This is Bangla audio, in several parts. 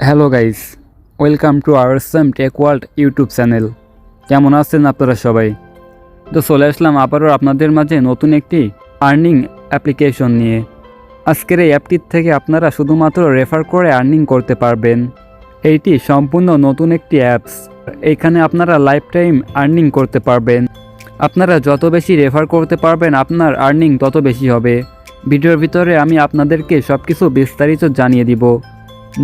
Hello guys, welcome to our same tech world YouTube channel. কেমন আছেন আপনারা সবাই? তো চলে আসলাম আবারও আপনাদের মাঝে নতুন একটি আর্নিং অ্যাপ্লিকেশন নিয়ে। আজকের এই অ্যাপটির থেকে আপনারা শুধুমাত্র রেফার করে আর্নিং করতে পারবেন। এইটি সম্পূর্ণ নতুন একটি অ্যাপস। এইখানে আপনারা লাইফ টাইম আর্নিং করতে পারবেন। আপনারা যত বেশি রেফার করতে পারবেন আপনার আর্নিং তত বেশি হবে। ভিডিওর ভিতরে আমি আপনাদেরকে সব কিছু বিস্তারিত জানিয়ে দিব,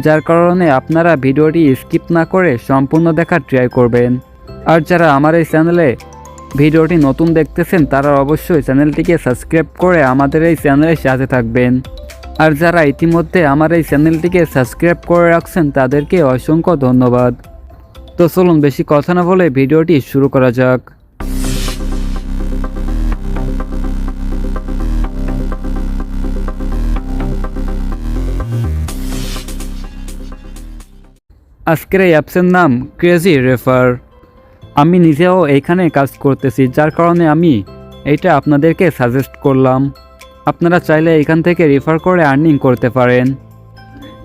যার কারণে আপনারা ভিডিওটি স্কিপ না করে সম্পূর্ণ দেখার ট্রাই করবেন। আর যারা আমার এই চ্যানেলে ভিডিওটি নতুন দেখতেছেন তারা অবশ্যই চ্যানেলটিকে সাবস্ক্রাইব করে আমাদের এই চ্যানেলের সাথে থাকবেন। আর যারা ইতিমধ্যে আমার এই চ্যানেলটিকে সাবস্ক্রাইব করে রাখছেন তাদেরকে অসংখ্য ধন্যবাদ। তো চলুন বেশি কথা না বলে ভিডিওটি শুরু করা যাক। আজকের এই অ্যাপসের নাম ক্রেজি রেফার। আমি নিজেও এইখানে কাজ করতেছি, যার কারণে আমি এইটা আপনাদেরকে সাজেস্ট করলাম। আপনারা চাইলে এখান থেকে রেফার করে আর্নিং করতে পারেন।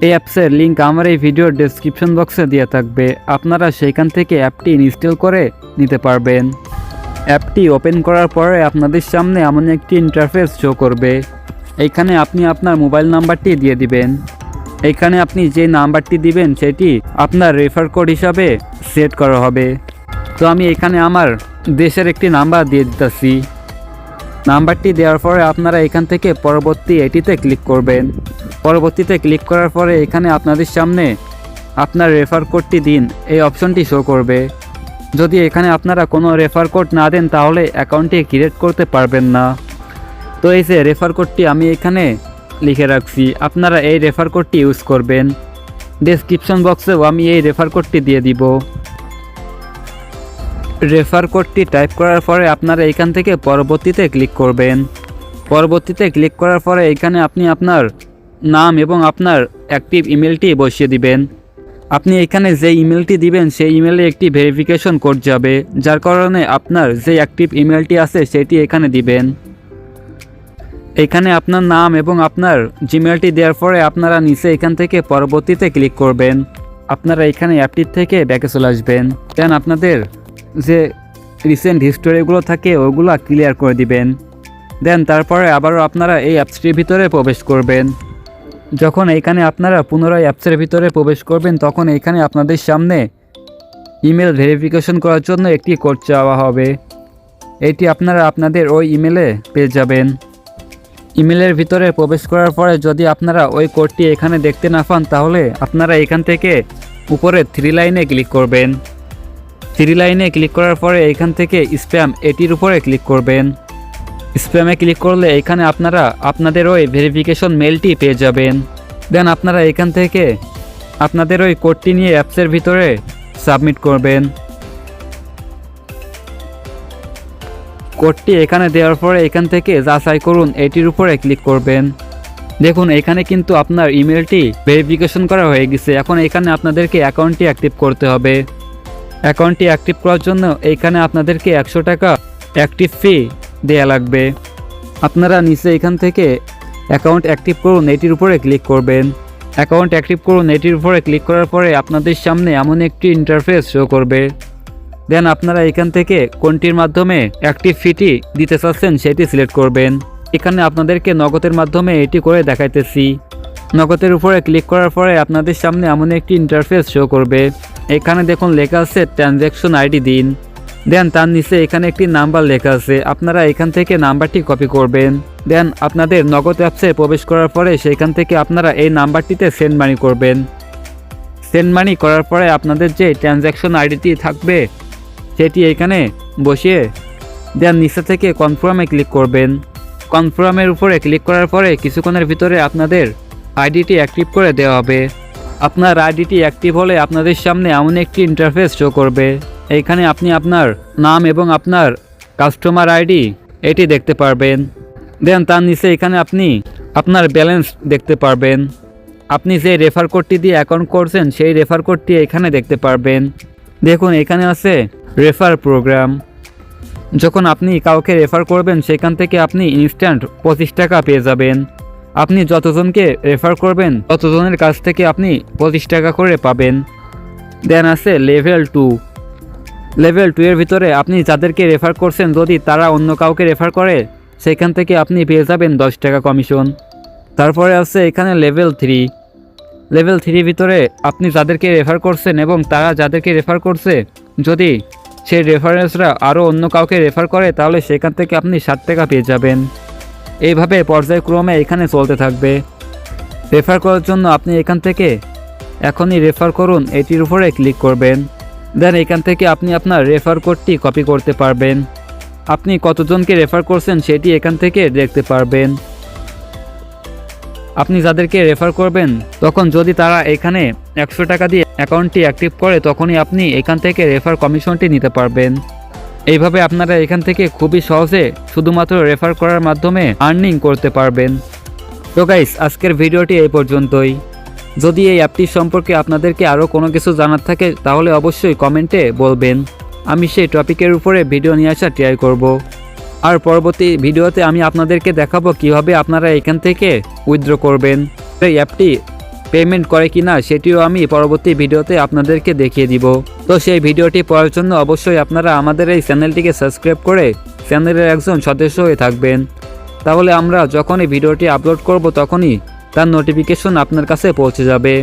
এই অ্যাপসের লিঙ্ক আমার এই ভিডিওর ডেসক্রিপশন বক্সে দেওয়া থাকবে। আপনারা সেইখান থেকে অ্যাপটি ইনস্টল করে নিতে পারবেন। অ্যাপটি ওপেন করার পরে আপনাদের সামনে এমন একটি ইন্টারফেস শো করবে। এইখানে আপনি আপনার মোবাইল নাম্বারটি দিয়ে দিবেন। এইখানে আপনি যে নাম্বারটি দিবেন সেটি আপনার রেফার কোড হিসাবে সেট করা হবে। তো আমি এখানে আমার দেশের একটি নাম্বার দিয়ে দিতেছি। নাম্বারটি দেওয়ার পরে আপনারা এখান থেকে পরবর্তী এটিতে ক্লিক করবেন। পরবর্তীতে ক্লিক করার পরে এখানে আপনাদের সামনে আপনার রেফার কোডটি দিন এই অপশনটি শো করবে। যদি এখানে আপনারা কোনো রেফার কোড না দেন তাহলে অ্যাকাউন্টটি ক্রিয়েট করতে পারবেন না। তো এই যে রেফার কোডটি আমি এখানে লিখে রাখছি, আপনারা এই রেফার কোডটি ইউজ করবেন। ডেসক্রিপশন বক্সেও আমি এই রেফার কোডটি দিয়ে দিব। রেফার কোডটি টাইপ করার পরে আপনারা এখান থেকে পরবর্তীতে ক্লিক করবেন। পরবর্তীতে ক্লিক করার পরে এখানে আপনি আপনার নাম এবং আপনার অ্যাক্টিভ ইমেলটি বসিয়ে দিবেন। আপনি এখানে যে ইমেলটি দিবেন সেই ইমেলে একটি ভেরিফিকেশন কোড যাবে, যার কারণে আপনার যে অ্যাক্টিভ ইমেলটি আছে সেটি এখানে দিবেন। এখানে আপনার নাম এবং আপনার জিমেলটি দেওয়ার পরে আপনারা নিচে এখান থেকে পরবর্তীতে ক্লিক করবেন। আপনারা এখানে অ্যাপটির থেকে ব্যাকে চলে আসবেন। দেন আপনাদের যে রিসেন্ট হিস্টোরিগুলো থাকে ওগুলো ক্লিয়ার করে দিবেন। দেন তারপরে আবারও আপনারা এই অ্যাপসটির ভিতরে প্রবেশ করবেন। যখন এইখানে আপনারা পুনরায় অ্যাপসের ভিতরে প্রবেশ করবেন তখন এখানে আপনাদের সামনে ইমেল ভেরিফিকেশন করার জন্য একটি কোড চাওয়া হবে। এটি আপনারা আপনাদের ওই ইমেলে পেয়ে যাবেন। ইমেলের ভিতরে প্রবেশ করার পরে যদি আপনারা ওই কোডটি এখানে দেখতে না পান তাহলে আপনারা এখান থেকে উপরে 3 লাইনে ক্লিক করবেন। 3 লাইনে ক্লিক করার পরে এখান থেকে স্প্যাম এটির উপরে ক্লিক করবেন। স্প্যামে ক্লিক করলে এখানে আপনারা আপনাদের ওই ভেরিফিকেশন মেলটি পেয়ে যাবেন। দেন আপনারা এখান থেকে আপনাদের ওই কোডটি নিয়ে অ্যাপসের ভিতরে সাবমিট করবেন। কোডটি এখানে দেওয়ার পরে এখান থেকে যাচাই করুন এটির উপরে ক্লিক করবেন। দেখুন এখানে কিন্তু আপনার ইমেলটি ভেরিফিকেশন করা হয়ে গেছে। এখন এখানে আপনাদেরকে অ্যাকাউন্টটি অ্যাক্টিভ করতে হবে। অ্যাকাউন্টটি অ্যাক্টিভ করার জন্য এইখানে আপনাদেরকে 100 টাকা অ্যাক্টিভ ফি দেয়া লাগবে। আপনারা নিচে এখান থেকে অ্যাকাউন্ট অ্যাক্টিভ করুন এটির উপরে ক্লিক করবেন। অ্যাকাউন্ট অ্যাক্টিভ করুন এটির উপরে ক্লিক করার পরে আপনাদের সামনে এমন একটি ইন্টারফেস শো করবে। দেন আপনারা এখান থেকে কোনটির মাধ্যমে অ্যাক্টিভ ফিটি দিতে চাচ্ছেন সেটি সিলেক্ট করবেন। এখানে আপনাদেরকে নগদের মাধ্যমে এটি করে দেখাইতেছি। নগদের উপরে ক্লিক করার পরে আপনাদের সামনে এমন একটি ইন্টারফেস শো করবে। এখানে দেখুন লেখা আছে ট্রানজ্যাকশন আইডি দিন। দেন তার নিচে এখানে একটি নাম্বার লেখা আছে, আপনারা এখান থেকে নাম্বারটি কপি করবেন। দেন আপনাদের নগদ অ্যাপসে প্রবেশ করার পরে সেখান থেকে আপনারা এই নাম্বারটিতে সেন্ড মানি করবেন। সেন্ড মানি করার পরে আপনাদের যে ট্রানজ্যাকশন আইডিটি থাকবে সেটি এখানে বসিয়ে দেন নিচে থেকে কনফার্মে ক্লিক করবেন। কনফার্মের উপরে ক্লিক করার পরে কিছুক্ষণের ভিতরে আপনাদের আইডিটি অ্যাক্টিভ করে দেওয়া হবে। আপনার আইডিটি অ্যাক্টিভ হলে আপনাদের সামনে এমন একটি ইন্টারফেস শো করবে। এইখানে আপনি আপনার নাম এবং আপনার কাস্টমার আইডি এটি দেখতে পারবেন। দেন তার নিচে এখানে আপনি আপনার ব্যালেন্স দেখতে পারবেন। আপনি যে রেফার কোডটি দিয়ে অ্যাকাউন্ট করছেন সেই রেফার কোডটি এখানে দেখতে পারবেন। দেখুন এখানে আছে রেফার প্রোগ্রাম। যখন আপনি কাউকে রেফার করবেন সেখান থেকে আপনি ইনস্ট্যান্ট 25 টাকা পেয়ে যাবেন। আপনি যতজনকে রেফার করবেন ততজনের কাছ থেকে আপনি 25 টাকা করে পাবেন। দেন আছে লেভেল 2। লেভেল 2 এর ভিতরে আপনি যাদেরকে রেফার করছেন যদি তারা অন্য কাউকে রেফার করে সেখান থেকে আপনি পেয়ে যাবেন 10 টাকা কমিশন। তারপরে আছে এখানে লেভেল 3। লেভেল 3 ভিতরে আপনি যাদেরকে রেফার করছেন এবং তারা যাদেরকে রেফার করছে যদি সেই রেফারেন্সরা আরও অন্য কাউকে রেফার করে তাহলে সেখান থেকে আপনি 7 টাকা পেয়ে যাবেন। এইভাবে পর্যায়ক্রমে এখানে চলতে থাকবে। রেফার করার জন্য আপনি এখান থেকে এখনই রেফার করুন এটির উপরে ক্লিক করবেন। দেন এখান থেকে আপনি আপনার রেফার কোডটি কপি করতে পারবেন। আপনি কতজনকে রেফার করছেন সেটি এখান থেকে দেখতে পারবেন। আপনি যাদেরকে রেফার করবেন তখন যদি তারা এখানে 100 টাকা দিয়ে অ্যাকাউন্টটি অ্যাক্টিভ করে তখনই আপনি এখান থেকে রেফার কমিশনটি নিতে পারবেন। এইভাবে আপনারা এখান থেকে খুবই সহজে শুধুমাত্র রেফার করার মাধ্যমে আর্নিং করতে পারবেন। তো গাইস, আজকের ভিডিওটি এই পর্যন্তই। যদি এই অ্যাপটি সম্পর্কে আপনাদেরকে আরও কোনো কিছু জানার থাকে তাহলে অবশ্যই কমেন্টে বলবেন। আমি সেই টপিকের উপরে ভিডিও নিয়ে আসার ট্রাই করব। আর পরবর্তী ভিডিওতে আমি আপনাদেরকে দেখাবো কিভাবে আপনারা এখান থেকে উইথড্র করবেন। এই অ্যাপটি পেমেন্ট করে কিনা সেটিও আমি পরবর্তী ভিডিওতে আপনাদেরকে দেখিয়ে দিব। তো সেই ভিডিওটি পাওয়ার জন্য অবশ্যই আপনারা আমাদের এই চ্যানেলটিকে সাবস্ক্রাইব করে চ্যানেলের একজন সদস্য হয়ে থাকবেন। তাহলে আমরা যখনই ভিডিওটি আপলোড করব তখনই তার নোটিফিকেশন আপনার কাছে পৌঁছে যাবে।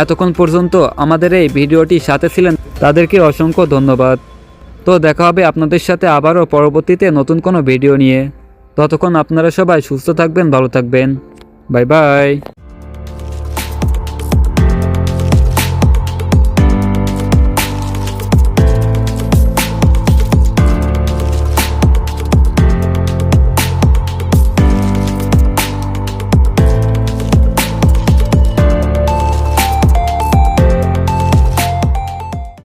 এতক্ষণ পর্যন্ত আমাদের এই ভিডিওটি সাথে ছিলেন তাদেরকে অসংখ্য ধন্যবাদ। তো দেখা হবে আপনাদের সাথে আবারও পরবর্তীতে নতুন কোনো ভিডিও নিয়ে। ততক্ষণ আপনারা সবাই সুস্থ থাকবেন, ভালো থাকবেন। Bye bye.